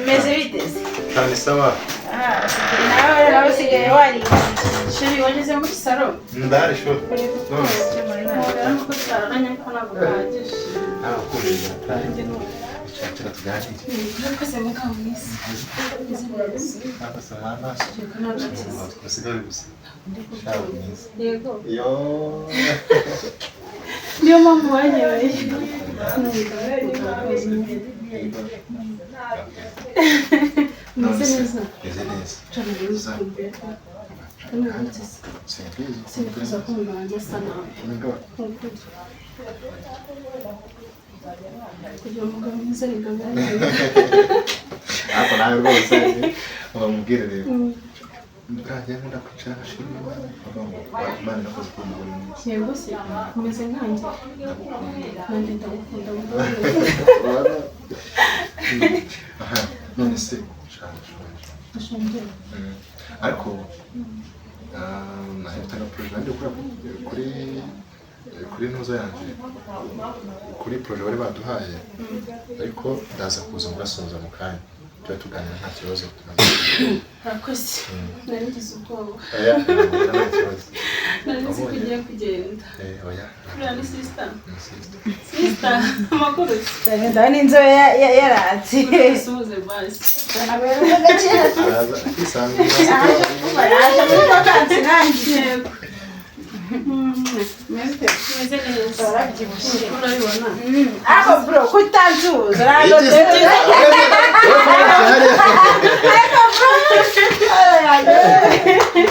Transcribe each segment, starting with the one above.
Bimeze biteze. Kandi sawa. Nawe usigaye wari. Shuri wageze muri salo. Ndari sho. Nuko sararanye ko nagukagisha. Kubira kandi cyakira tuganire. Nakoze mu kamwisi. Abasamana. Kusigaye gusa. Yego. Yo. Niyo mpamvu wanyewe. Neza. Sinifuza kumva nasa nabi. Kugira umugabo mwiza ni gahunda. Ako nawe rwose bamubwire rero. Brajya nkunda kwicara ashimira Imana nakoze ku mugore mwiza. Yego se umeze nkanjye. Nanjye ndagukunda mugabo. Aha, none se Ashonje. ariko nahita na projet ndi gukora kuri ntuzo yanje kuri projet bari baduhaye ariko ndaza kuza mugasoza mu kanya tuba tuganira nta kibazo Akoze. Narigize ubwoba. nta kibazo Narigize kugiye kugenda. oya Uriya ni sister. sister Sister, amakuru. Ndabona inzobe yaratse. Suze basi. Nabera gakira. araza kwisangira Yaje muri vacancy nanjye. Meze neza. Urabyibushye. Urabibona? Ako bro kutanzuza ntabwo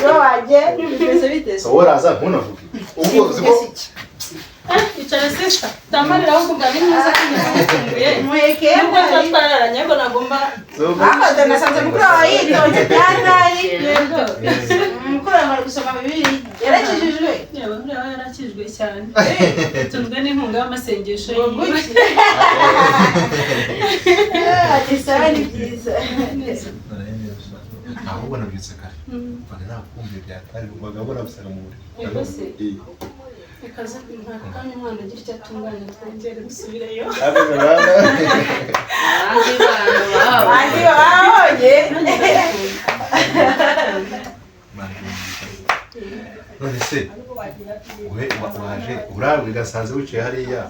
bro waje bimeze biteze. uraza ntunavuge ubwo uziko Icara sister. Tamarira aho kuvuga ni mwiza kandi Mweke nubwo twararanye ko nagomba ako ndanasanze mukuru wawe yitonze byatari. yego. Mukuru wawe gusoma bibiri yarakijijwe. Yewe uriya yarakijwe cyane. Tunzwe n'inkunga y'amasengesho Ati sawa ni byiza. ahubwo nabyutse kare mbona nakumva byatari umugabo urabusanga mu buri Yego se. Ikaza kandi umwana agira icyo atunganya twongere dusubireyo. Andi babonye. none se waje urawe gasanze wicaye hariya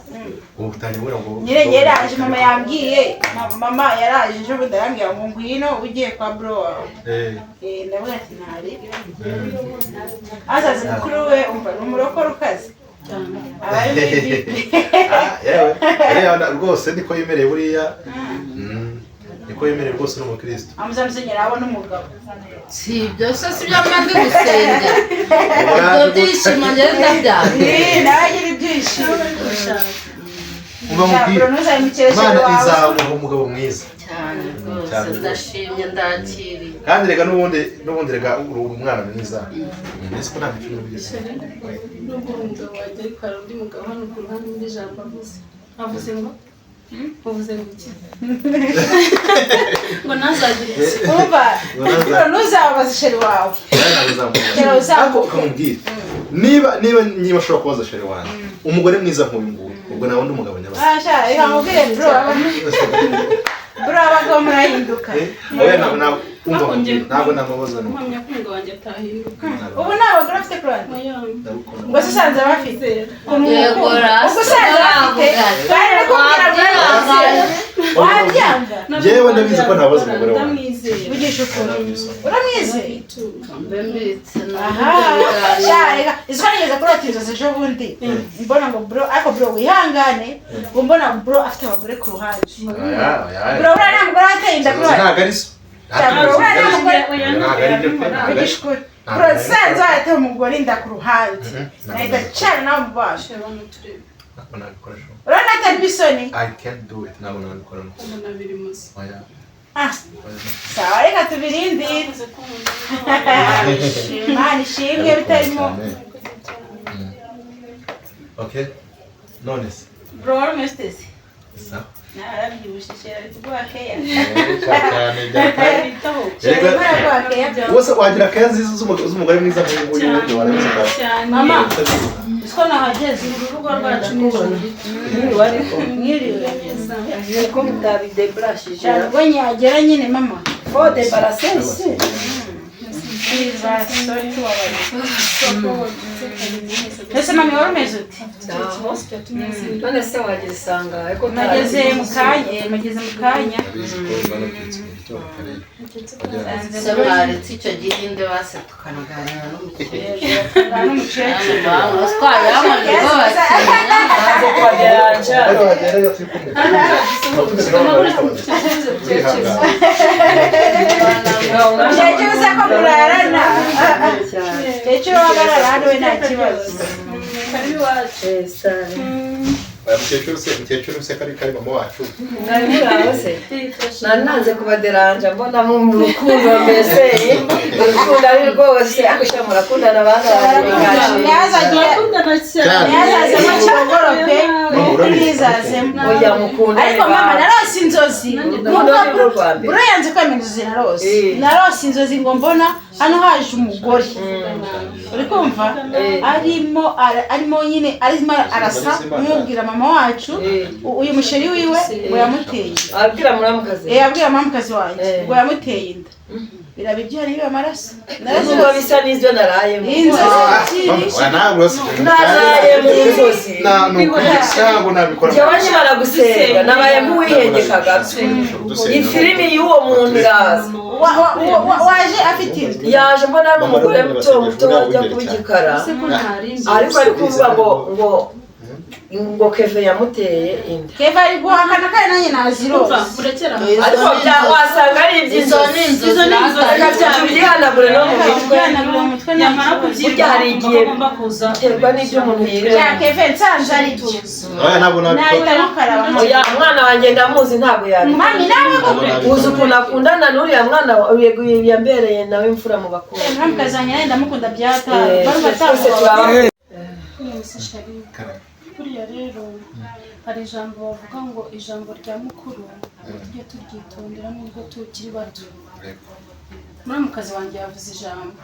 ubu utangibura ngo Nyine yaraje mama yambwiye mama yaraje ejo bundi arambwira ngo ngwino ugiye kwa bro wawe. Ndavuga ati ntari. Azaze mukuru we umva ni umurokore ukaze. yewe rwose niko yemereye buriya niko yemereye rwose n'umukristo Amuzamusenyera abona umugabo. Si ibyo se si byo mwandi gusenga. Ibyo byishimo njye ndabyara. Nabagira ibyishimo. uba mubwira ntuzamukeshe Imana wawe. izamuha umugabo mwiza Cyane rwose ndashimye ndakiriye. kandi rega n'ubundi rega uri umwana mwiza mbese ko nta mikino bigize Nubwo umugabo wajya ariko hari undi mugabo hano ku ruhande muri jambo avuze. Avuze ngo uvuze ngo iki? Ngo ntazagire iki? Umva ntuzababaze sheri wawe. ariko ukamubwira niba ashobora kubaza sheri wanjye umugore mwiza nk'uyu nguyu ubwo nawe undi umugabo nyabazi Reka mubwire bro abagabo murahinduka. ntabwo namubaza n'ubu Mpamya ko umugabo wanjye atahinduka. Ubu nta bagore afite kurana. Ngo se usanze bafite. Yego rasa. Ubwo usanze bafite. Kandi nakubwira ngo wabyanga. yewe ndabizi ko ntabaza umugore wawe Ndamwizeye. Ugisha ukuntu. Uramwizeye? Mbe mbitse Aha. Reka iswa nigeze kurota inzozi ejo bundi. Mbona ngo bro ariko bro wihangane. Mbona bro afite abagore ku ruhande. Bro uriya nta mugore wateye inda kuri ntabwo ari so Bro sanze wateye umugore inda ku ruhande. Nahita cyane nawe mubasha. Urabona atari bisoni? I can't do it ntabwo nabikora Mbona biri muzi. Sawa reka tubirindire. Imana ishimwe bitarimo. okay none se Bro warumesteze. sawa Narabyibushye ari kuguha keya. cyane byakare wose wagira keya nziza z'umugore mwiza nk'uyu nguyu warabizi Cyane. Mama Siko nahageze urugo rwacu nijoro mwiriwe ko mutabidebrashije cyangwa nyagera nyine mama fo de barasese ese mami wari umeze ute none se wagisanga ariko mageze mu kanya Sabaretse icyo gihinde base tukanaganira n'umukecuru umukecuru uza ko murarana umukecuru wagarara hano we nta kibazo Mukecuru se kari mama wacu. nananze kubaderanja mbona mu rukundo mbese urukundo ari rwose akusha murakundana abana yazazemo cyangorope ntizazemo oya mukunda ariko mama narose inzozi bro yanze kwemera inzozi narose inzozi ngo mbona hano haje umugore uri kumva arimo nyine arimo arasa umubwira mama wacu uyu musheri wiwe ngo yamuteye abwira muramukazi abwira muramukazi wanjye ngo yamuteye inda birabijyana biba amaraso narazuba bisa n'izyo narayemo naraye mu nzozi ntabwo nabikora jewe nkimara gusenga nabaye nk'uwihengekaga ifilimi y'uwo muntu iraza waje afite inda yaje mbona ari umugore muto ajya kuba igikara ariko ari kuvuga ngo Keve yamuteye inda Keve ari guhakana kandi nanjye nazirose ariko wasanga ari iby'inzozi byihanagure no mu mitwe nyamara kubyibwa burya hari igihe bagomba kuza biterwa n'ibyo umuntu yirebera ya Keve nsanze ari tuzi ntabwo nabikora oya umwana wanjye ndamuzi ntabwo yabikora mami nawe uzi ukuntu akundana n'uriya mwana yambereye nawe imfura mu bakuru mukazanya nawe ndamukunda byata buriya rero hari ijambo bavuga ngo ijambo rya mukuru tujye turyitondera nubwo tukiri bato muramukazi wanjye yavuze ijambo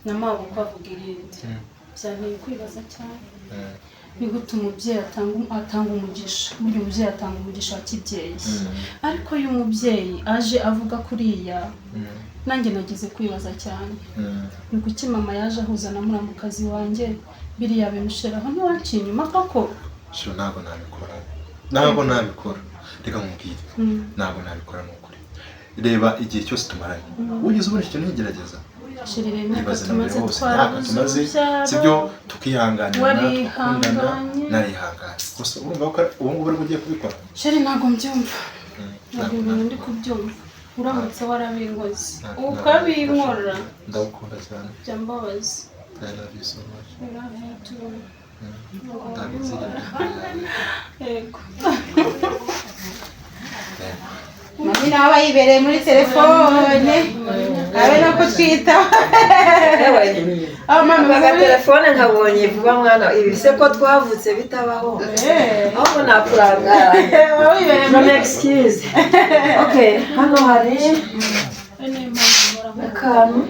n'amaboko avuga irindi byanteye kwibaza cyane ni gute umubyeyi atanga umugisha burya umubyeyi atanga umugisha wa kibyeyi ariko iyo umubyeyi aje avuga kuriya nanjye nagize kwibaza cyane ni kuki mama yaje ahuza na muramukazi wanjye biriya bimusheraho ntiwaciye inyuma koko ntabwo nabikora reka nkubwire ntabwo nabikora n'ukuri reba igihe cyose tumaranye ugeze ubona ikintu ntigerageza imyaka tumaze sibyo tukihanganira tukundana narihangana gusa urumva ko ubu ngubu uri ugiye kubikora sheri ntabwo mbyumva ntabwo ibintu ndi kubyumva uramutse warabinkoze ukabinkora ndagukunda cyane byambabaza I love you so much. I love you too. Yego. Mami nawe yibereye muri telefone abe no kutwita mama telefone nkabonye vuba mwana ibi se ko twavutse bitabaho ahubwo nakurangara no excuse okay hano hari akantu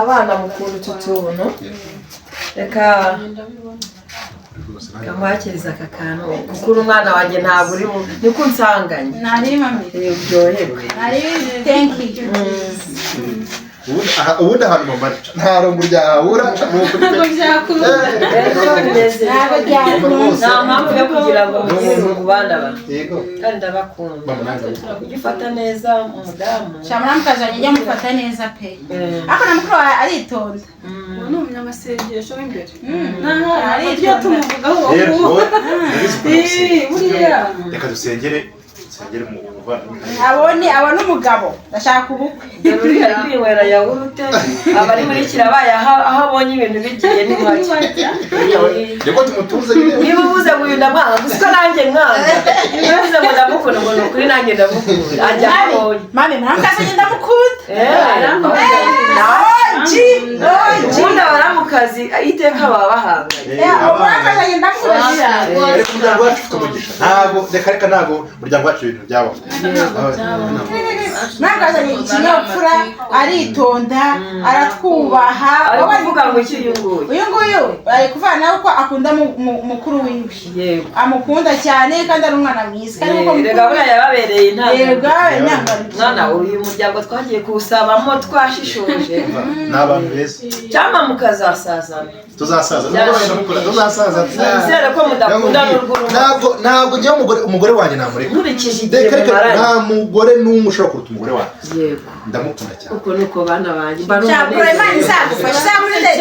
abana mukuru tutuntu reka kamwakiriza aka kantu kuko umwana wanjye ntabwo uri mu niko nsanganye nari mami uryoherwe nari thank you ubundi ahantu mama nta rungu ryahura ntabwo byakunda nta mpamvu yo kugira ngo mugire mu bana bawe kandi ndabakunda ugifata neza umudamu shamara mukazanye njya mufata neza pe ariko na mukuru aritonda ni umunyamasengesho w'imbere ari ibyo tumuvugaho buriya reka dusengere mu abone umugabo ndashaka ubukwe uri ari kwinywera yawurute aba ari muri kirabaye aho abonye ibintu bigiye n'imwaki reko tumutuze niba uvuze ngo uyu ndamwanga gusa ko nanjye mwanga niba uvuze ngo ndamukunda ngo ni ukuri nanjye ndamukunda ajya abonye mami mwaramukazanye ndamukunda ubundi abaramukazi iteka baba bahanganye mwaramukazanye ndamukunda umuryango wacu ufite umugisha ntabwo reka ntabwo umuryango wacu ibintu byabaho nakazanye ikinyabupfura aritonda aratwubaha ari kuvuga ngo iki uyu nguyu ari kuvanaho ko akunda mukuru wiwe yego amukunda cyane kandi ari umwana mwiza kandi uko rega buriya yababereye intanga mwana uyu muryango twagiye kuwusabamo twashishoje ni abantu beza cyangwa mukazasazana tuzasaza tuzasaza nizere ko mudakunda n'urw'uruhu ntabwo njyewe umugore wanjye namureka nkurikije igihe mumaranye nta mugore n'umwe ushobora kuruta umugore wanjye yego ndamukunda cyane uko nuko bana banjye cyakora Imana izagufasha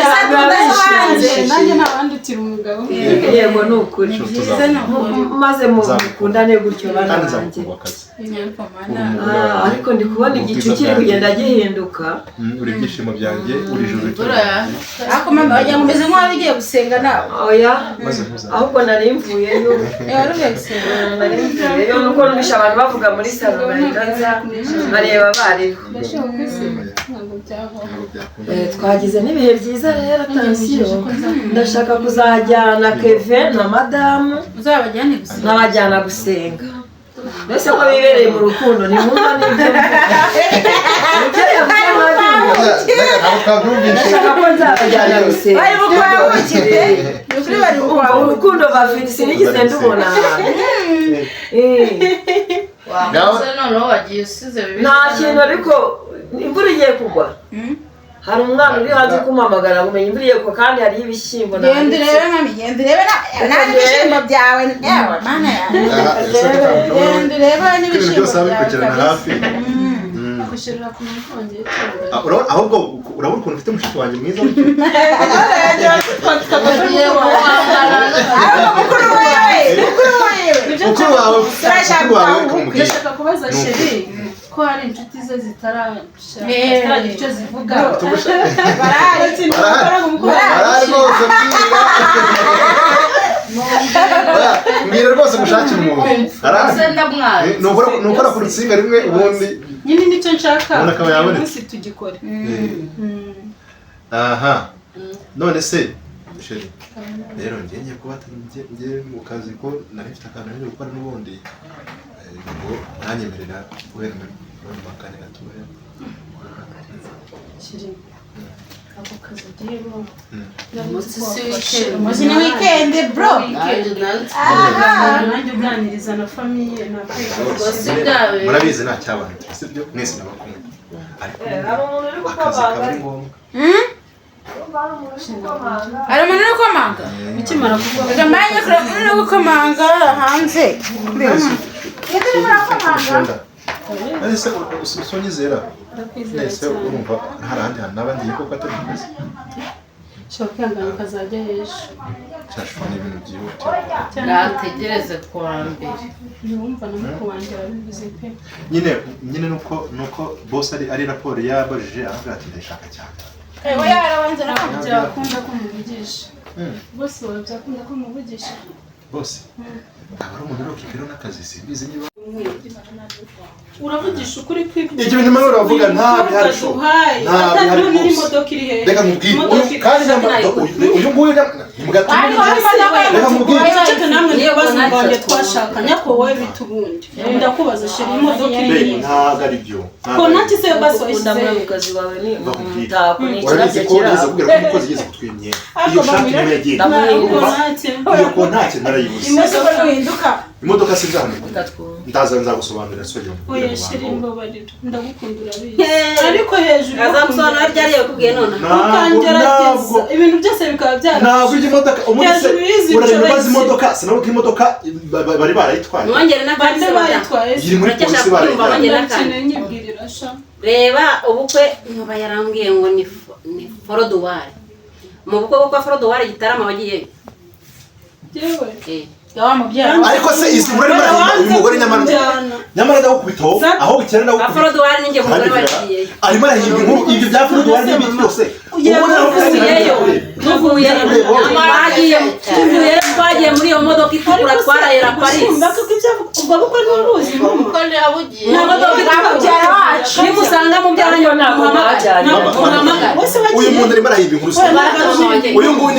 izakunda hanze nanjye ntabandutira umugabo yego ni ukuri maze mukundane gutyo bana kandi banjye nzamukunda akazi ariko ndi kubona igicu kiri kugenda gihinduka uri ibyishimo byanjye uri ijuru ariko mama wagira ngo umeze nk'uwari ugiye gusenga nawe oya ahubwo nari mvuyeyo nari mvuyeyo nuko numvisha abantu bavuga muri salo nkareba abariho twagize n'ibihe byiza rero atansiyo ndashaka kuzajyana Keve na madamu nkabajyana gusenga mbese ko bibereye mu rukundo ni mumva n'ibyo ndashaka ko nzabajyana gusenga bari bukwabukire ni ukuri bari bukwabukire urukundo bafite sinigeze ndubona noneho wagiye usize bibi nta kintu ariko imvura igiye kugwa hari umwana uri hanze kumpamagara umenya imvura igiye kugwa kandi hariho ibishyimbo genda urebe mami genda urebe n'ibishyimbo byawe yewe mana yanjye genda urebe n'ibishyimbo byose abikurikirana hafi kwishyurira ku makonje ahubwo urabona ukuntu ufite mushiki wanjye mwiza mukuru wawe ndashaka kubaza sheri ko hari inshuti ze zitaragira icyo zivuga barahari rwose mbwira rwose mushakira umuntu ni ukora ku rutsinga rimwe ubundi nyine nicyo nshaka akaba yabonetse umunsi tugikore aha none se sheri rero ngiye kuba ngiye mu kazi ko nari mfite akantu nari gukora n'ubundi ngo nanyemerera guhera muri makane gatoya sheri ako kazi agiyemo umunsi ni weekend bro nanjye uganiriza na famiye murabizi nta cyabantu sibyo mwese nabakunda ariko akazi kaba ari ngombwa hari umuntu uri gukomanga ukimara kuvuga reka mbanye kure umuntu uri gukomanga hanze reka urimo urakomanga ese usonyizera ese urumva hari ahandi hantu naba ngiye koko atari mwiza shaka kwihangana ukazajya hejuru cyashobora n'ibintu byihutirwa nategereze kuwa mbere ntiwumva na mukuru wanjye arabivuze pe nyine nuko boss ari raporo yabajije avuga ati ndashaka cyane we yarabanze byakunda ko muvugisha bose wawe byakunda ko muvugisha bose aba ari umuntu uri kipiro n'akazi simbizi niba uravugisha ukuri kw'ibyo ibyo bintu mpamvu uravuga nta bihari imodoka iri hejuru reka mubwire kandi uyu nguyu reka mubwire icyo namwe n'ibibazo mbanjye twashakanye ko wowe bita ubundi ndakubaza sheri imodoka iri hejuru ntabwo ari byo ko nacyo se basi wayishyize mu kazi wawe ni urabizi ko ugeze kubwira ko umukozi ugeze kutwimyera iyo shati niyo yagiye iyo ko ntacyo narayibuze imodoka si byahanirwa ndaza nzagusobanurira sogera oya sheri mbabarira ndagukunda urabizi ariko hejuru azamusobanura ryari yakubwiye none ukangerageza ibintu byose bikaba byarashe ntabwo iyi modoka urabibaza imodoka sinavuga imodoka bari barayitwaye mwongere n'akandi bayitwaye iri muri polisi barayitwaye reba ubukwe nkaba yarambwiye ngo ni forodowari mu bukwe bwo kwa forodowari Gitarama wagiyeyo yewe ariko se izi muri marahimba uyu mugore nyamara ndagukubitaho aho bikera ndagukubita forodowari ninjye mugore wagiyeyo arimo arahimba inkuru ibyo bya forodowari n'ibiki byose twagiye muri iyo modoka itukura twarayera Paris ubwo bukwe n'uruzi nimusanga mu byaranyu uyu muntu arimo arahimba inkuru uyu nguyu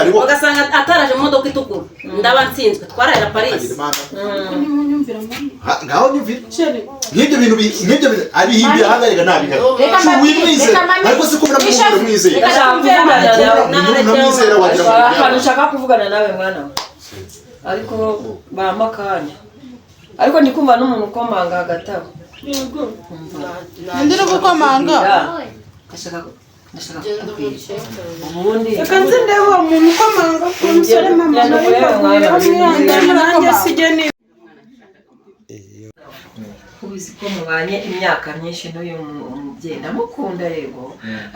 ni ugasanga ataraje mu modoka itukura ndaba nsinzwe twarahera Paris nimunyumvira mama ngaho nyumvira chere nk'ibyo bintu nk'ibyo ari himbi ahangarega nabi wimwize ariko si kubura mu mwize namwizera wagira ahantu ushaka kuvugana nawe mwana ariko bamakanya ariko ndikumva n'umuntu ukomanga hagati aho yego ndiri gukomanga ndashaka ubundi reka nzi ndebe uwo muntu ukomanga ku musore mama nanjye sijye ni ubizi ko mubanye imyaka myinshi n'uyu mubyeyi ndamukunda yego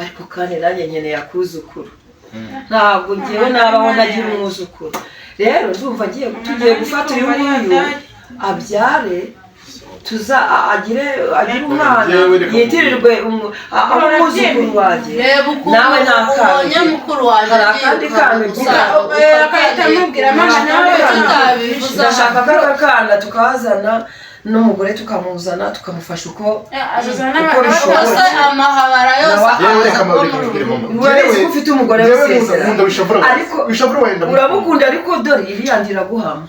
ariko kandi nanjye nkeneye akuzukuru ntabwo ngewe nabaho nagira umwuzukuru rero ndumva tugiye gufata uyu nguyu abyare agire umwana yitirirwe umwuzukuru wanjye nawe ntakandi mukuru wanjye hari akandi kana akahita amubwira mama nawe ndashaka aka kana tukazana n'umugore tukamuzana tukamufasha uko bose amahabara yose ufite umugore w'isezerano uramukunda ariko dore iriya ndiraguhama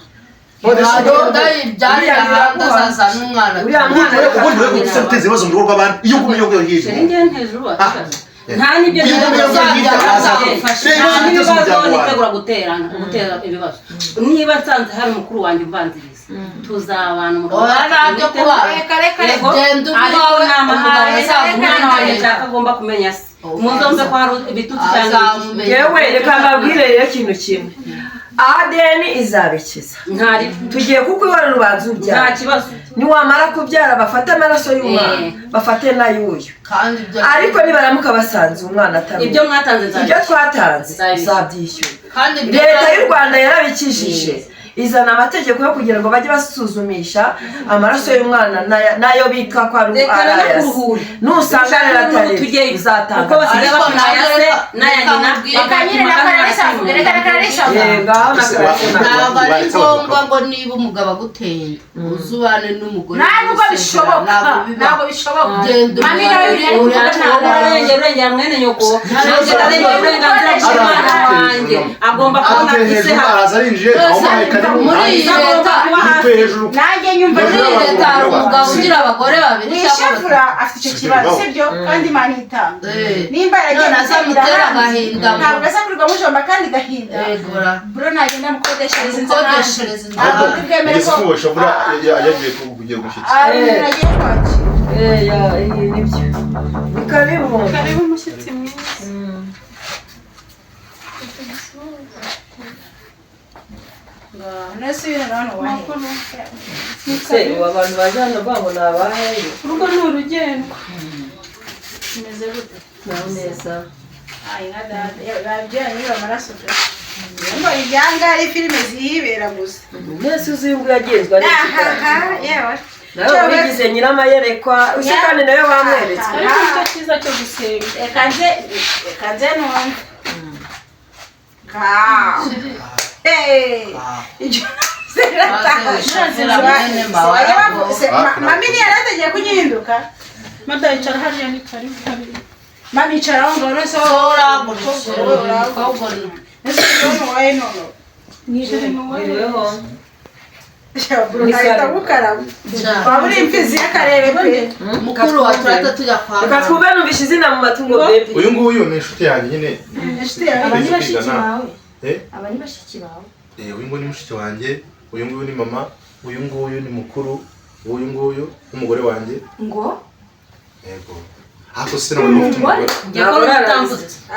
uriya mwana ufite ibibazo mu rugo rw'abantu iyo ugumye ngo hirya nta nibyo nitegura gutera ibibazo niba nsanze hari umukuru wanjye umbanziriza tuzabana mu rugo ariko n'amahane umwana wanjye nshaka agomba kumenya se muzombe ko hari ibitutsi cyangwa yewe reka mbabwire rero ikintu kimwe ADN izabikiza tugiye kukwibara urubanza ubyara nta kibazo niwamara kubyara bafate amaraso y'umwana bafate n'ay'uyu ariko nibaramuka basanze umwana atari ibyo mwatanze ibyo twatanze uzabyishyura leta y'u Rwanda yarabikijije izana amategeko yo kugira ngo bajye basuzumisha amaraso y'umwana nayo bika ko ari nusanga rero atari uzatanga kuko basigaye bapimaya se n'ayanyina ntabwo ari ngombwa ngo niba umugabo aguteye uzubane n'umugore ntabwo bishoboka urengera mwene nyoko uburenganzira bw'umwana wanjye agomba kubona ise muri iyi leta nanjye nyumva muri iyi leta hari umugabo ugira abagore babiri nishefura afite icyo kibazo sibyo kandi Imana itanga nimba none azamutera agahinda ntabwo azakurirwa mujomba kandi gahinda bro nagenda mukodeshereza inzara ntabwo bwemere ko yagiye kugiye gushyitsa nagiye kwakira nibyo karibu umushyitsi mwiza nese yine nano wahe abantu bajana bango nabahe urugo ni urugendo kimeze gute neza babyeyi bamaraso ngo ibyanga ari filime zihibera gusa nese uzimbu yagezwa yewe nawe wigize nyiramayerekwa uzi kandi nawe wamweretse ariko icyo cyiza cyo gusenga reka nze numve mami ntiyarategeye kunyihinduka madayicara hariya ni karibu mami icara aho ngaho nese iriweho nahita gukaraba waba uri imfizi y'akarere pe mukuru wa turahita tujya kwa reka twumve numvishe izina mu matungo bebi uyu nguyu ni inshuti yanjye nyine aba ni bashiki bawe aba ni bashiki bawe uyu nguyu ni mushiki wanjye uyu nguyu ni mama uyu nguyu ni mukuru uyu nguyu n'umugore wanjye ngo yego ako se nawe ufite umugore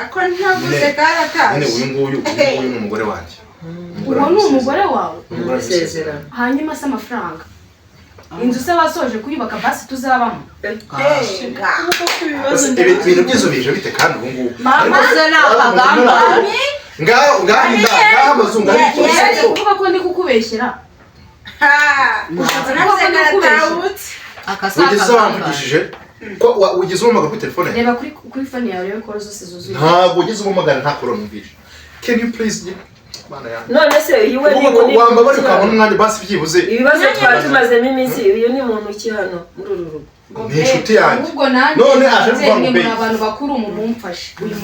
ako ntavuze karataje uyu nguyu ni umugore wanjye uwo ni umugore wawe isezerano hanyuma se amafaranga inzu se wasoje kuyubaka basi tuzabamo ibintu byose bije bite kandi ubu ngubu mama se nakagamba ngaho amazungu ari kuvuga ko ndi kukubeshyera ugeze wamvugishije ko ugize umumagara kuri telefone reba kuri fone yawe rero koro zose zuzuye ntabwo ugize umumagara nta koro numvishe can you please none se uyu we ni wamba bari ukabona umwanya basi byibuze ibibazo twari tumazemo iminsi uyu ni muntu ki hano muri uru rugo ni inshuti yanjye ahubwo nanjye none aje kuvuga ngo muri abantu bakuru mumumfashe uyu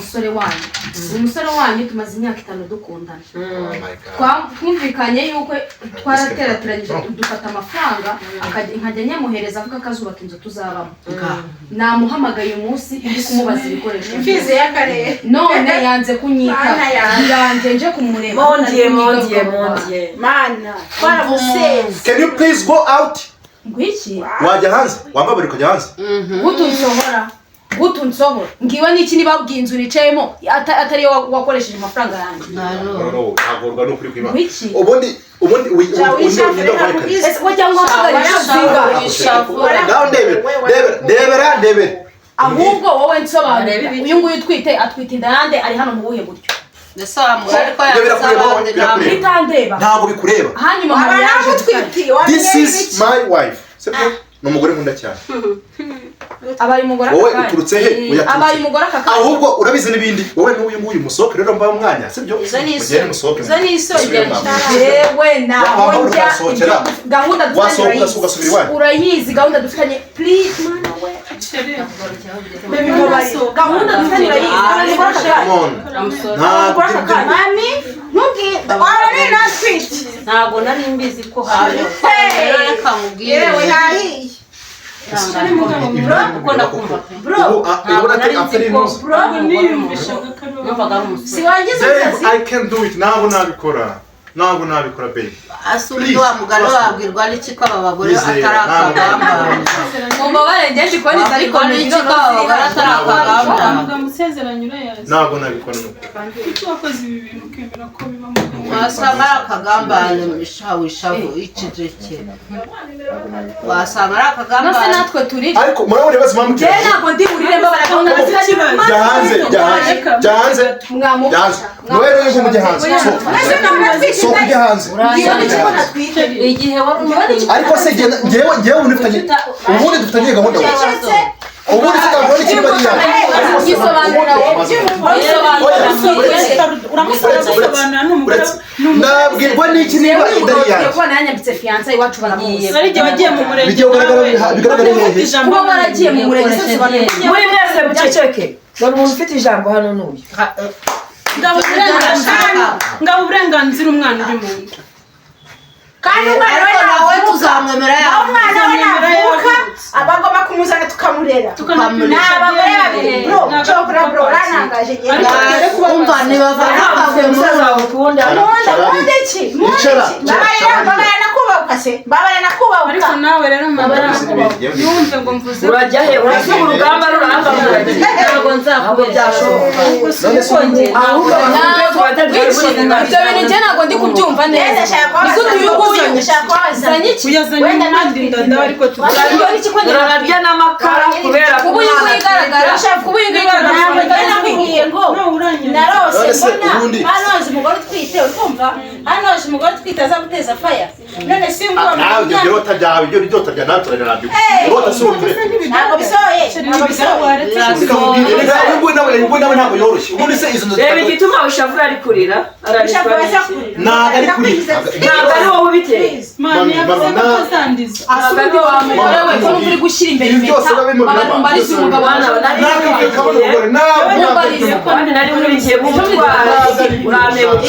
musore wanyu tumaze imyaka 5 dukundana twumvikanye yuko twaraterateranyije dufata amafaranga nkajya nyamuhereza avuga akazubaka inzu tuzabamo namuhamagaye umunsi ndi kumubaza ibikoresho imfizi y'akarere none yanze kunyita yanjye nje kumureba mondiye mana twaramusenze. can you please go out ngwiki wajya hanze wambabura ukajya hanze gutunsohora ngiwe niki niba inzu nicayemo atari yo wakoresheje amafaranga yanjye no nagorwa no kuri kwima ngwiki ubundi ndebera ahubwo wowe nsobanura uyu nguyu utwite atwite inda yande ari hano mu buhe buryo ntabwo bikureba hanyuma mama yaje twiti this is my wife n'umugore nkunda cyane abaye umugore wowe uturutse he abaye umugore akaka ahubwo urabizi n'ibindi wowe n'uyu nguyu musohoke rero mbaye umwanya sibyo mugende musohoke yewe naho njya gahunda dufitanye urayizi gahunda dufitanye please mana we gahunda dufitanye urayizi mami ntugi wabane na twiti ntabwo nari mbizi ko hayo reka mubwire yewe hahiye uko ndakumva bro si wangize I can do it ntabwo nabikora baby asubiye wa mugano wabwirwa n'iki ko aba bagore atarakagamba ngomba barengende ko ni ariko n'iki ko aba bagore atarakagamba amusezeranye urayazi ntabwo nabikora nuko kuko wakoze ibi bintu kemera ko biba mu wasanga akagambane ishavu ikijeke wasanga akagambane nase natwe turi ariko murabona ibibazo mpamutse ntabwo ndi buriremba barakabona jya hanze nowe rero ngo mujye hanze so kujya hanze igihe wari ariko se ngewe ubundi dufitanye gahunda ubundi se gahunda n'ikiri bariya gisobanura nabwirwa n'iki niba idari yanjye kuko nanyambitse fiança iwacu baramuzi ari igihe wagiye mu murenge bigiye bigaragara hehe kuba baragiye mu murenge muri mwese muceceke dore umuntu ufite ijambo hano n'uyu ngabo uburenganzira umwana uri mu nda kandi umwana we nawe tuzamwemera umwana we navuka abagomba kumuzana tukamurera n'abagore babiri bro chokora bro ranangaje umva ntibavana avuye muri zawe ukunda mundi iki babara nakubabuka se babara nakubabuka ariko nawe rero mabara yumve ngo mvuze urajya he urajya mu rugamba ruramba ntabwo nzakubera ahubwo ibyo bintu njye ntabwo ndi kubyumva neza uyazanye n'andi ndanda ariko turarya n'amakara kubera kuba uyu nguyu igaragara kuba uyu nguyu narose mbona hanoje umugore utwite urumva hanoje umugore utwite aza guteza faya none si ngo nawe ibyo birota byawe ibyo birota bya natwe nabyo birota si umwe ntabwo bisohoye ubwo nawe ntabwo yoroshye ubundi se izo reba igituma ushavura ari kurira ntabwo ari kurira ntabwo ari wowe ubiteye mani yavuze ko tuzandiza asubiye wa mugore we ko uri gushyira imbere impeta bamumbariza umugabo kandi nari nkurikiye mu mutwaro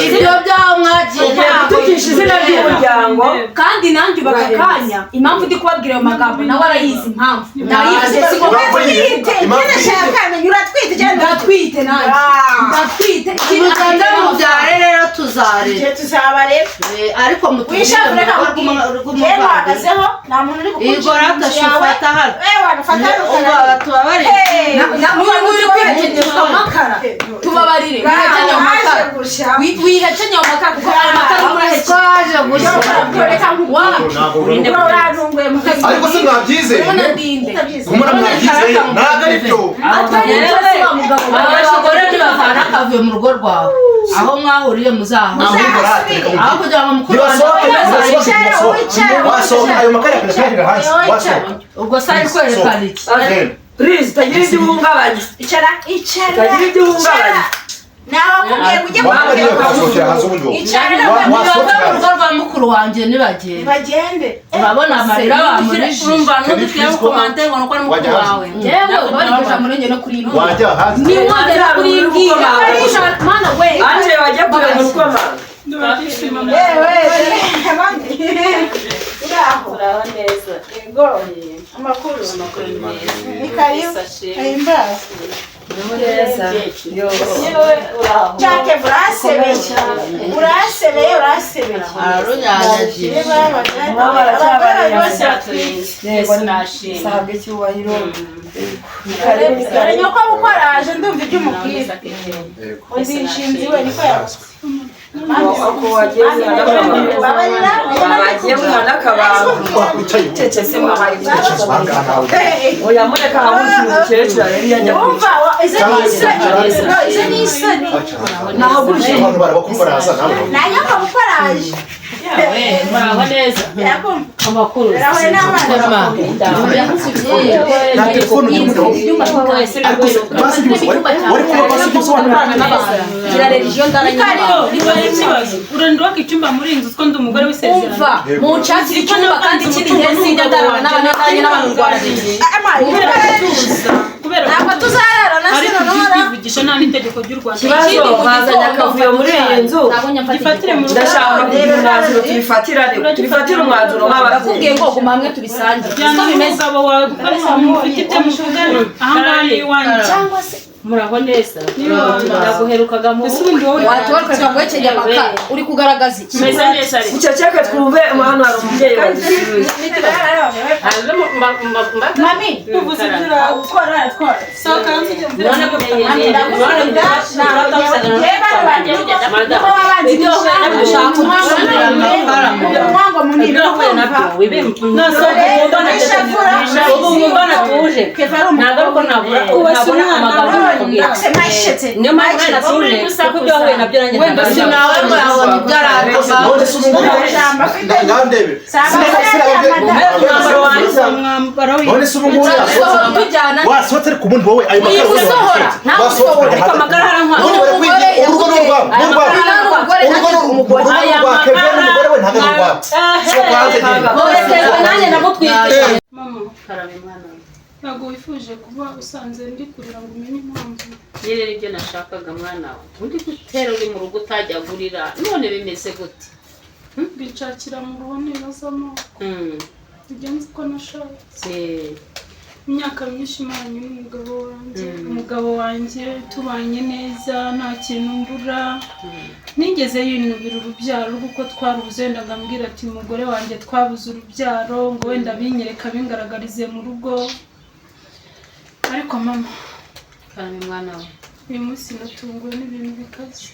ibyo byaho mwagiye tukisha izina ry'umuryango kandi nanjye ubaka akanya impamvu ndi kubabwira ayo magambo nawe arayizi impamvu nayivuze si ngo ndatwite nanjye ndatwite muganda mubyare rero tuzarera tuzabareba ariko wishabure rero hagazeho nta muntu uri igora atashufata hano wagafata umva tubabare n'uyu nguyu uri kwihekenyeshwa amakara tubabarire wihekenye ayo makara kuko ayo makara twaje gusa ariko se mwabyizeye kumura mwabyizeye ntabwo ari byo abagore ntibavana akavuye mu rugo rwawe aho mwahuriye aho kugira ngo mukuru wasohoka ayo makara yakajya hanze wasohoka ubwo se ari kwerekana iki please tagira ibyo uhungabanya icara tagira ibyo uhungabanya Nabakubwiye kujya kwasohokera hanze ubundi wowe Nibaza mu rugo rwa mukuru wanjye nibagende. bagende Urabona amarira bamurije. urumva ntudushyire mu komante ngo nuko ari mukuru wawe Yewe bari kuja muri njye no kuri ibi. wajya hanze ni wongera kuribwira mana we anje wajya kureba urukoma yewe abandi uraho uraho neza yego amakuru ni karibu ahimbaza yewe uraho cyake urasebeye Arunyanyaje. sabwe cyubahiro dore nyoko bukoraje ndumva ibyo umubwira undi inshinzi we niko yavuze ako wagiye bagiye mwana kabanga cece se mwahaye oya mureka habuze umukecuru rero yajya umva izo ni isoni nahagurije abantu barabakumvaraza nawe nanyoko bukoraje Muraho neza. amakuru rawe n'abana na telefone gira religion urenda waka icyumba muri inzu two ndi umugore w'isezerano umva mu nshakira icyumba kandi kiri heza indadarana n'abantu rwaragiye kubera ntabwo tuzarara na ariko sino nora kwivugisha nta n'itegeko ry'u Rwanda ikibazo bazanye akavuyo muri iyi nzu gifatire mu ndashaka kugira umwanzuro tubifatire umwanzuro nk'aba barakubwiye ngo guma hamwe tubisangire byana umugabo wawe gukoresha mu mufite ibyo muvugana ahangaha ni iwanyu cyangwa se Muraho neza. Naguherukaga mu watoroka cyangwa amakara uri kugaragaza iki meze neza ari. uceceke twumve hano hari umubyeyi mami uvuze ibyo ukora twara sohoka hanze ujye None niyo mpamvu natuje kuko ibyo wahuye nabyo nanjye wenda sinawe murabona ibyaraza. none se ubu ngubu wasohotse ariko ubundi wowe ayo makaro ariko amagara haranywa urugo ni urwawe umugore we ntabwo nanjye ndamutwite ntabwo wifuje kuba usanze ndi kurira ngo umenye impamvu Nyine ibyo nashakaga mwana we. Undi gutera uri mu rugo utajya agurira. None bimeze gute? bicakira mu rugo nibazamo bigenze uko nashatse imyaka myinshi maranye n'umugabo wanjye tubanye neza nta kintu mbura nigeze yinubira urubyaro kuko twarubuze wenda ngambwira ati umugore wanjye twabuze urubyaro ngo wenda binyereka bingaragarize mu rugo ariko mama Karame mwana we. uyu munsi natunguwe n'ibintu bikaze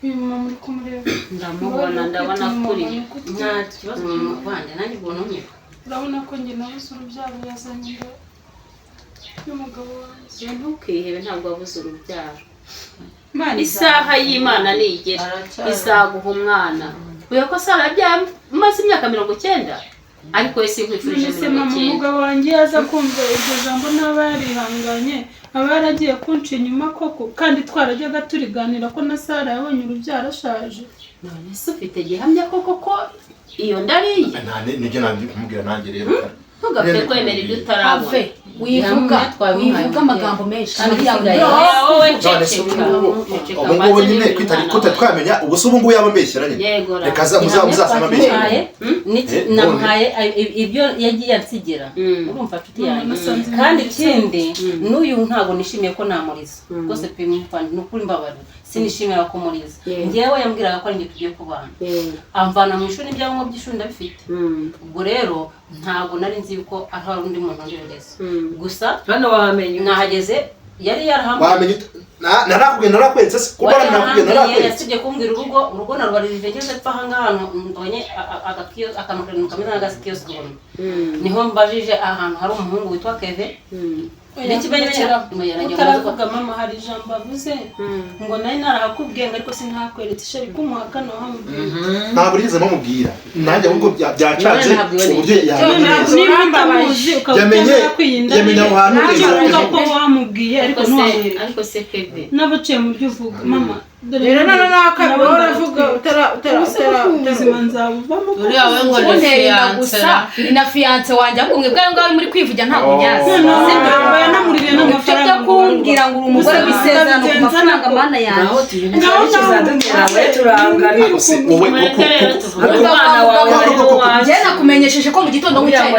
uyu mama uri kumureba ndabona kuri nta kibazo mu Rwanda nanjye ubona umwe. urabona ko njye nabuze urubyaro yazanye inda y'umugabo wanjye Ntukihebe ntabwo wabuze urubyaro. Isaha y'Imana nigera izaguha umwana. Uyo ko Sara yabyaye maze imyaka 90 ariko ese nkwifurije none se mama umugabo wanjye yaza kumva iryo jambo ntaba yarihanganye aba yaragiye kunca inyuma koko kandi twarajyaga turiganira ko na Sara yabonye urubyaro ashaje none se ufite gihamya koko ko iyo ndariye nibyo nanjye kumubwira nanjye rero ntugapfe kwemera ibyo utarabona. wivuga amagambo menshi wowe ubu ngubu nyine twita twamenya ubu se ubu ngubu yaba mbeshyiranye reka muzasanga mbeshyiranye namuhaye ibyo yagiye ansigira urumva nshuti yanjye kandi ikindi n'uyu ntabwo nishimiye ko namuriza rwose pe nukuri mbabarira sinishimira ko muriza ngewe yambwiraga ko ari njye tugiye kubana amvana mu ishuri n'ibyangombwa by'ishuri ndabifite ubwo rero ntabwo nari nzi yuko ari undi muntu ngerageza gusa hano wamenye nahageze yari yarahamwe wamenye narakwenze se kuba narakwenze yasibye kumbwira urugo narwarije ngeze pfa hangaha mbonye akantu kameze nk'agasikiyosike niho mbajije ahantu hari umuhungu witwa Keve utaravuga mama hari ijambo avuze ngo nari narahakubwiye ngo ariko sinakweretse ishari kumuhakana wahamubwiye ntabwo rigeze bamubwira nanjye ahubwo byacanze uburyo yamenye aho hantu uvuga ko wamubwiye ariko ntuhamwereke ariko se kebe n'abaciye mu byo uvuga mama rero nakabura uravuga ubuzima nzabuvamo uriya we ngo ni fiance wanjye ahubwo mwe bwayo ngaho muri kwivugira ntabwo nyazi yanamuriye n'amafaranga cyo kumbwira ngo uri umugore w'isezerano ku mafaranga mana yanjye njye nakumenyesheje ko mu gitondo wicaye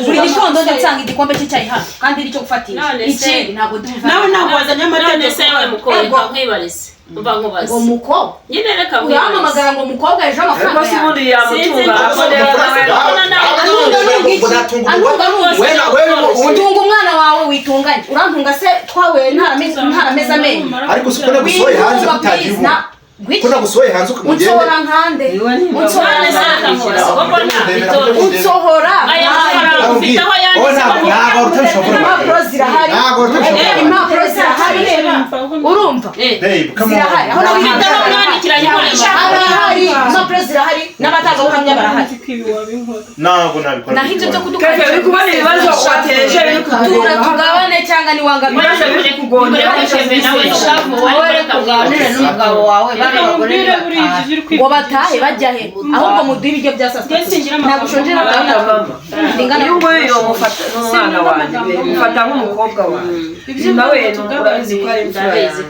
buri gitondo ndatsanga igikombe cy'icyayi hano kandi iri cyo gufatira iki ntabwo nawe ntabwo wazanye amategeko nkwibarize umva nkubaze ngo mukobwa nyine reka uyahamagara ngo mukobwa ejo amafaranga utunga umwana wawe witunganye urantunga se twawe ntarameze amenyo ariko siko nagusohoye hanze kutagira ubu ko nagusohoye hanze ukamugenda unsohora nkande unsohora impapuro zirahari impapuro zirahari urumva zirahari impapuro zirahari n'abatangabuhamya barahari ntabwo nabikora naho ibyo byo kudukora tugabane cyangwa niwangamira n'umugabo wawe ngo batahe bajya he ahubwo muduhe ibiryo bya saa sita ntabwo ushonje ndabona iyo nguyu mufata n'umwana wanjye mufata nk'umukobwa wanjye nawe urabizi ko ari imfura yanjye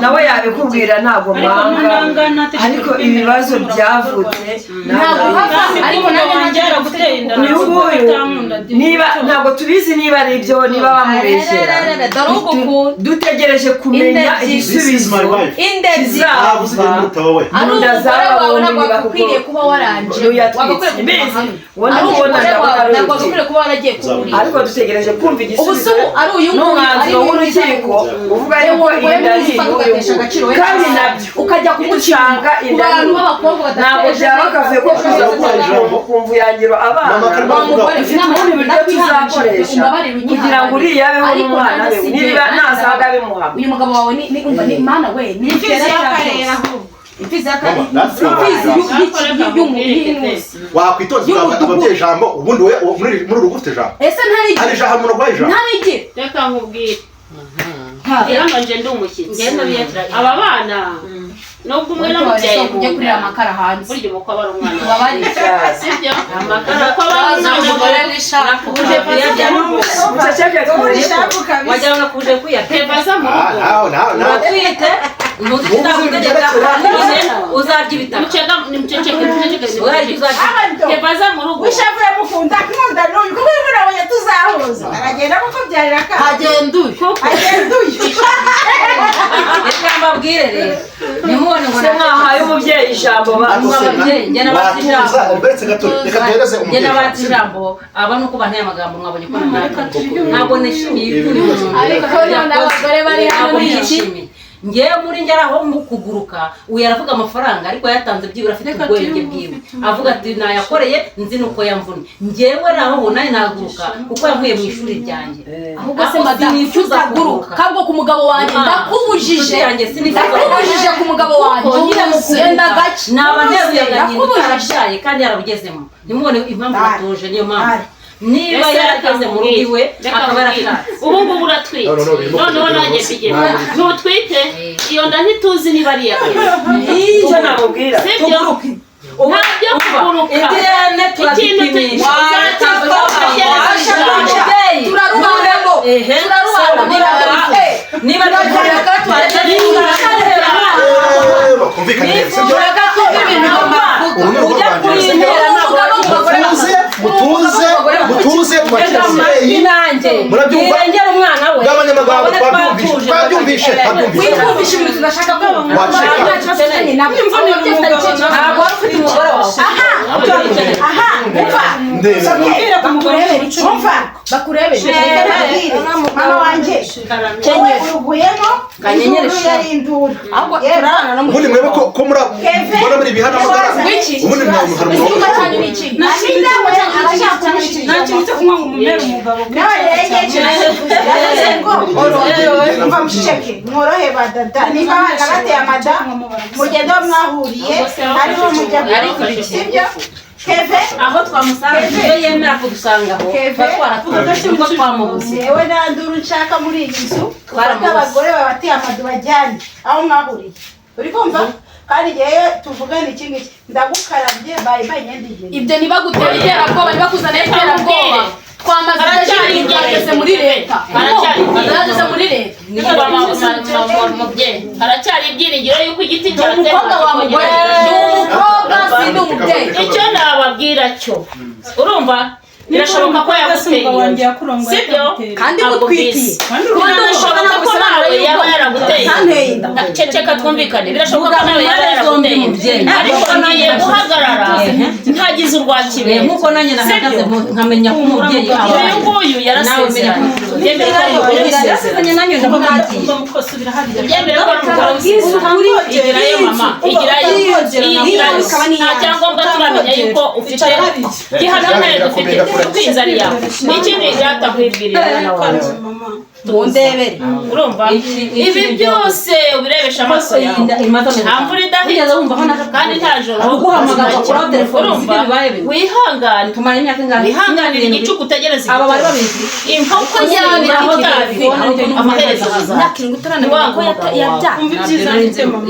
nawe yabikubwira ntabwo mwanga ariko ibibazo byavutse ntabwo hava ariko nanjye gutera inda uyu nguyu niba ntabwo tubizi niba ari ibyo niba bamubeshyera dutegereje kumenya igisubizo indezi inda zarabonye bakwiriye kuba waranje wagakwiriye kuba waragiye kuburira ariko dutegereje kumva igisubizo ari uyu n'umwanzuro w'urukiko uvuga yuko inda ari kandi nabyo ukajya kumucanga inda ntabwo byaba akavuye ko kuza kumva yangiro abana dufite ubundi buryo tuzakoresha kugira ngo uriya abeho n'umwana we niba ntazaga bimuhama uyu mugabo wawe ni umva ni mana we ni wakwitonda ababyeyi ijambo ubundi muri uru ufite ijambo ese hari ijambo umuntu urwaye ijambo ntarigire reka nkubwire hano nje ndi umushyitsi aba bana nubwo umwe n'umubyeyi ujye kurira amakara hanze burya umukwe aba ari umwana wawe sibyo amakara ko aba ari umugore n'ishaka uje kuyajya wagira ngo kuje kuyatebaza mu rugo uratwite uzarya ibitaro tebaza mu rugo ushavuye mukunda nkunda n'uyu kuko uyu murabonye tuzahuza aragenda kuko byarira ka agenda uyu reka mbabwire rero nimubone ngo mwahaye umubyeyi ijambo njye nabatse ijambo ijambo aba nuko banteye amagambo mwabonye ko ntabwo nishimiye ibyo ariko n'abagore bari hano nishimiye ngewe muri njye araho kuguruka uyu aravuga amafaranga ariko yatanze byibura afite ubwenge bwiwe avuga ati nayakoreye nzi nuko yamvune ngewe naho nawe naguruka kuko yankuye mu ishuri ryanjye ahubwo se madamu icyo utaguruka kabwo ku mugabo wanjye ndakubujije ndakubujije ku mugabo wanjye nyine mukugenda gake naba nteruyaga nyine utarabyaye kandi yarabugezemo nimubone impamvu batuje niyo mpamvu niba yarageze mu rugo iwe akaba yarashatse ubu ngubu uratwite noneho nanjye mbigera ntutwite iyo nda ntituzi niba ari iya icyo namubwira sibyo ntabyo kuguruka ikintu turarubanemo niba mutuze murabyumva umwana we n'abanyamaganga twabyumvishe ibintu tudashaka ko ntabwo wari ufite umugore wawe bakurebere mama wanjye wowe uruguyemo induru yari induru ubundi mwebe ko mbona muri ibihano ubundi ikibuga cyanyu ni iki nta kintu cyo kunywa ngo mumpera umugabo nawe rero mva muceceke mworohe badada niba abana bateye amada mugende aho mwahuriye ariho mujya sibyo Keve aho twamusanga iyo yemera kudusangaho twarakuko twamubuze yewe nanduru nshaka muri iyi nzu twara abagore babateye amadu bajyane aho mwahuriye uri kumva kandi yewe tuvugane ikindi ndagukarabye bayi nyendije ibyo nibagutera iterabwoba nibakuzana iterabwoba twamaze ageze muri leta ageze muri leta haracyari ibyiringiro yuko igiti cyatemba umukobwa wa mugore umukobwa si n'umubyeyi icyo nababwira cyo urumva birashoboka ko yaguteye sibyo kandi gutwitiye birashoboka ko nawe yaba yaraguteye ceceka twumvikane birashoboka ko nawe yaba yaraguteye ariko ngiye guhagarara ntagize urwakire nkuko nanjye nahagaze nkamenya ko umubyeyi uyu nguyu yarasezeranye yarasezeranye nanjye ndamubwiye byemere ko umugore igirayo mama igirayo nta cyangombwa turamenya yuko ufite gihamya dufite kwizariya n'ikindi ryatakwibwirira ndebere urumva ibi byose ubirebesha amaso yawe nta mvura idahita kandi nta joro urumva wihangane wihanganire igicuku utegereza inkoko yabiraho tabi amaherezo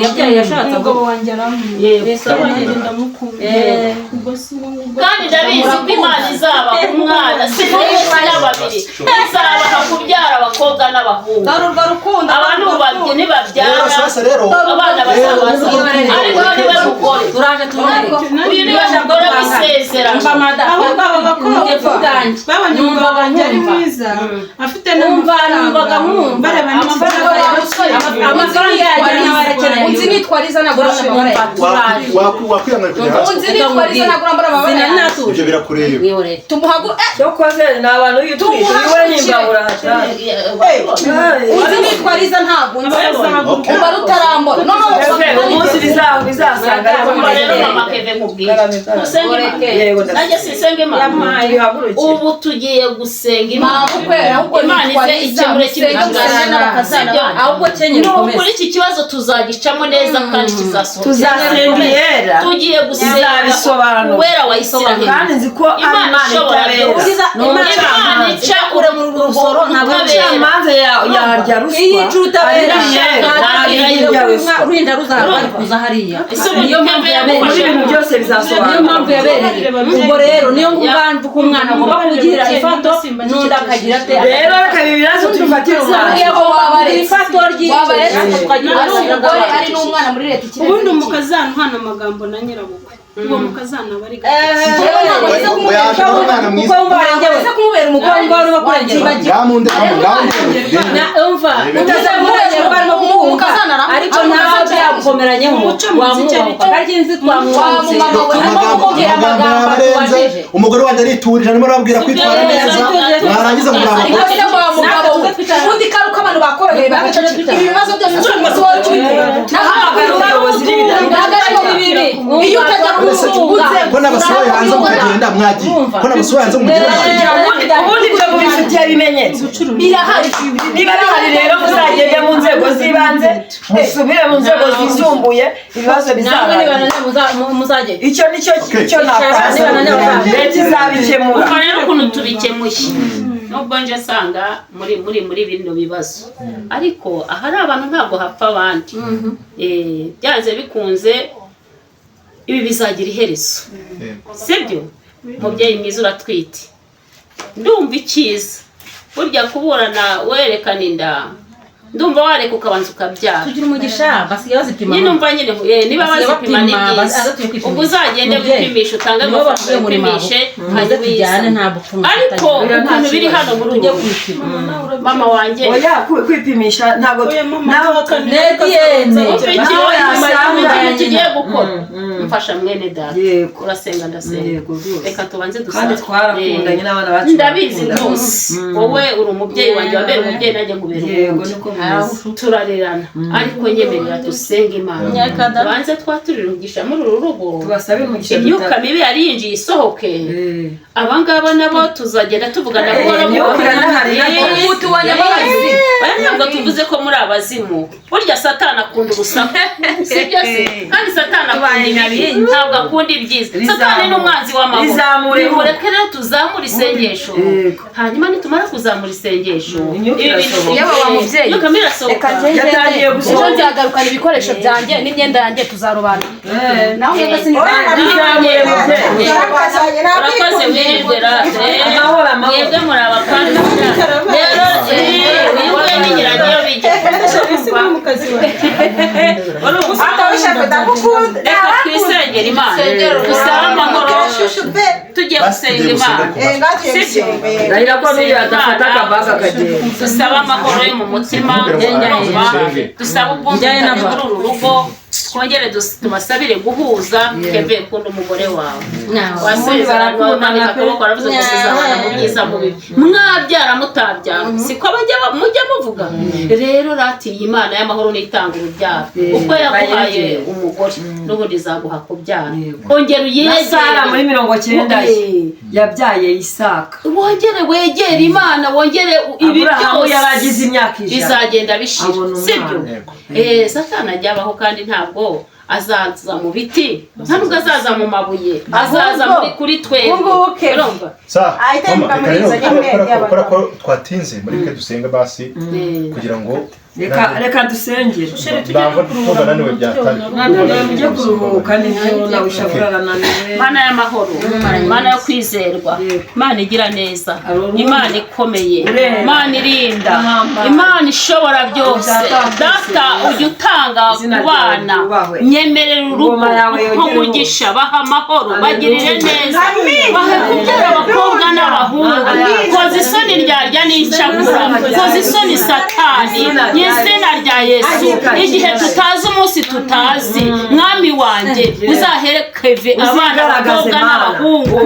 yabyaye yashatse umugabo wanjye kandi ndabizi ko imana izaba umwana si n'ababiri izabaha kubyara abakobwa n'abahungu abantu babye nibabyara abana bazabaza ariko niwe mugore uyu niwe mugore w'isezerano umugabo wanjye ari mwiza afite numvaga mwumva amafaranga yagiye unzi nitwariza nagura amabara wakwiyangana kujya unzi nitwariza nagura amabara ibyo birakureba tumuhagu cyokoze ni abantu y'utwite iwe n'imbabura unzi nitwariza ntabwo unzi umva rutarambona noneho umunsi bizasanga rero mama Keve nkubwira nanjye sisenga imana ubu tugiye gusenga imana ize ikemure ahubwo kenyera ukomeze kuri iki kibazo tuzagicamo neza kandi kizasohoka tuzasengera tugiye gusenga uwera wa Isiraheli kandi nzi ko imana ishobora byose imana ica ure mu rusoro amanze yarya ruswa iyi cutabera urinda ruzabari kuza hariya niyo mpamvu yabereye ibintu byose bizasobanura niyo mpamvu yabereye ubwo rero niyo mpamvu ko umwana agomba kugira ifato n'undi akagira ate rero reka ibi bibazo tubifatire umwana ifato ry'icyo tukagira umugore ari n'umwana muri leta ikirere ubundi umukazana uhana amagambo na nyirabukwe uwo mukazana bari umwana mwiza ese kumubera umukobwa wari wakurengera umva ariko nawe byagukomeranyeho wamwubaha kandi nzi twamwubaha umugore wanjye ariturije arimo arababwira kwitwara neza mwarangiza ubundi kari uko abantu bakoroheye bagaceceka ibibazo byose cy'umuzi wawe iyo utajya ko n'abasohoye hanze mukagenda mwagiye ko n'abasohoye hanze mugenda ubundi ibyo mubifitiye ibimenyetso birahari niba bihari rero muzagende mu nzego z'ibanze musubire mu nzego zisumbuye ibibazo muzagenda icyo nicyo nakora leta izabikemura rero ukuntu tubikemuye nubwo nje asanga muri bino bibazo ariko ahari abantu ntabwo hapfa abandi byanze bikunze ibi bizagira iherezo sibyo mubyeyi mwiza uratwite ndumva icyiza burya kuburana werekana inda ndumva wareka ukabanza ukabyara tugira umugisha basigaye bazipima nyine umva nyine niba bazipima ni byiza ubwo uzagende gupimisha utange amafaranga upimishe ariko ukuntu biri hano muri ubu mama wanjye kwipimisha ntabwo tugiye gukora mfasha mwene data urasenga ndasenga reka tubanze kandi twarakundanye n'abana bacu ndabizi rwose wowe uri umubyeyi wanjye wabera umubyeyi nanjye nkubera umubyeyi turarerana ariko nyemerera dusenga Imana tubanze twaturira umugisha muri uru rugo tubasabe umugisha imyuka mibi yari yinjiye isohoke abangaba nabo tuzagenda tuvugana buhoro ntabwo tuvuze ko muri abazimu burya satani akunda urusaku sibyo se kandi satani akunda ibibi ntabwo akunda ibyiza satani ni umwanzi w'amahoro nimureke rero tuzamura isengesho hanyuma nitumara kuzamura isengesho yewe wa mubyeyi reka yatangiye ejo nzagarukana ibikoresho byanjye n'imyenda yanjye tuzarobanura naho mwebwe urakoze wirirwe rate mwebwe muri abakandi rero wiwe n'inyiragiyo bijya reka twisengera Imana dusabe amahoro tugiye gusenga Imana ndahira ko niyo adafata akabaga akagenda dusabe amahoro yo mu mutima dusabe ubwumvikane muri uru rugo twongere tubasabire guhuza Keve kunda umugore wawe wasezerano bamanika akaboko aravuze ngo tuzabana mu byiza mu bibi mwabyara mutabyara siko mujya muvuga rero ratiye Imana y'amahoro n'itanga urubyaro uko yaguhaye umugore n'ubundi izaguha kubyara ongera uyegere muri 90 yabyaye Isaka wongere wegere Imana wongere ibi byose yaragize imyaka bizagenda bishira sibyo satani ajyabaho kandi ntabwo azaza mu biti ntabwo azaza mu mabuye azaza kuri twebwe urumva kora ko twatinze muri ke dusenga basi kugira ngo reka dusengere tubananiwe byatari mujye kuruhuka n'ibyo nawe ushobora naniwe Mana y'amahoro Mana yo kwizerwa Imana igira neza Imana ikomeye Imana irinda Imana ishobora byose data ujya utanga ku bana nyemerera urugo umugisha baha amahoro bagirire neza bahe kubyara abakobwa n'abahungu koza isoni ryarya n'icagura koza isoni satani izina rya Yesu igihe tutazi umunsi tutazi mwami wanjye uzahere Keve abana abakobwa n'abahungu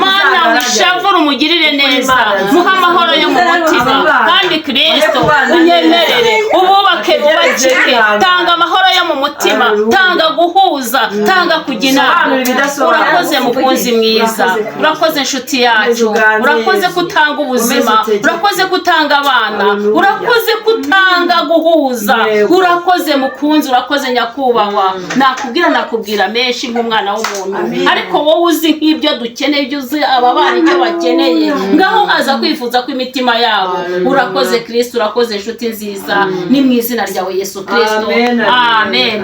Mana wishavura umugirire neza muha amahoro yo mu mutima kandi Kristo unyemerere ububake bubakike tanga amahoro yo mu mutima tanga guhuza tanga kugina urakoze mukunzi mwiza urakoze inshuti yacu urakoze kutanga ubuzima urakoze kutanga abana urakoze kutanga guhuza urakoze mukunzi urakoze nyakubahwa nakubwira menshi nk'umwana w'umuntu ariko wowe uzi nk'ibyo dukeneye ibyo uzi aba bana icyo bakeneye ngaho aza kwifuza ko imitima yabo urakoze Kristo urakoze inshuti nziza ni mu izina ryawe Yesu Kristo amen